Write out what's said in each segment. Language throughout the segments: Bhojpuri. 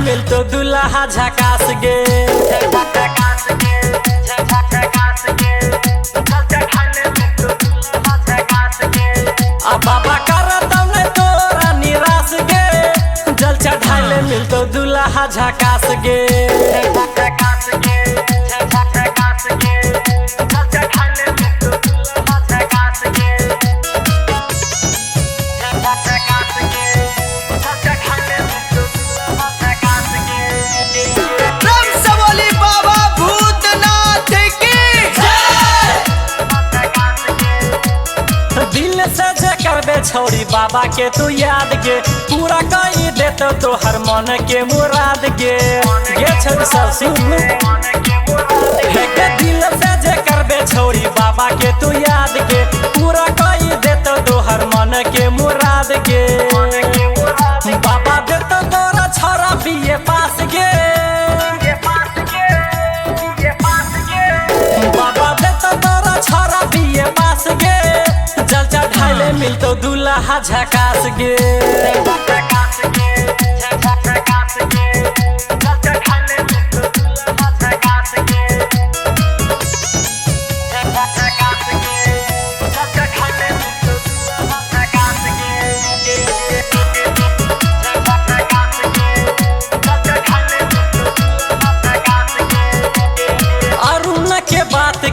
मिलतो दुल्हा झकास गे। अब बाबा करत ने तोरा निराश गे, जल चढ़ाइले मिलतो दुल्हा झकास गे। दिल से जे करबे छोड़ी बाबा के तू याद गे, पूरा कई देतो तोहर मन के मुराद गे। ये छोड़ी सब सुन दिल से जे करबे छोड़ी बाबा के तू याद गे, पूरा कई देतो तोहर मन के मुराद गे। बाबा देतो तोरा छोरा बीए पास गे, बाबा देतो तोरा छोरा बीए पास गे, जल चढ़ाइले मिलतो दुल्हा झकास गे।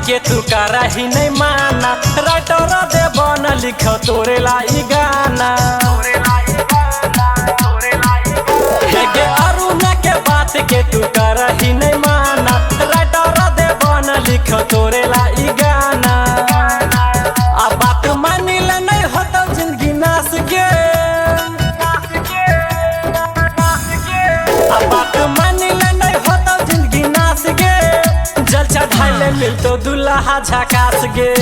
के तू करही नहीं माना, राइटर दे बन लिखो तोरे लाई गाना। अरुण के बात के तू करही नहीं माना, राइटर दे बन लिखो तोरे लाई गाना। अब बात मानिल नहीं होता जिंदगी नाश गे, अब बात मानिल नहीं होता जिंदगी नाश गे, जल चढ़ाइले मिलतो दुल्हा झकास गे।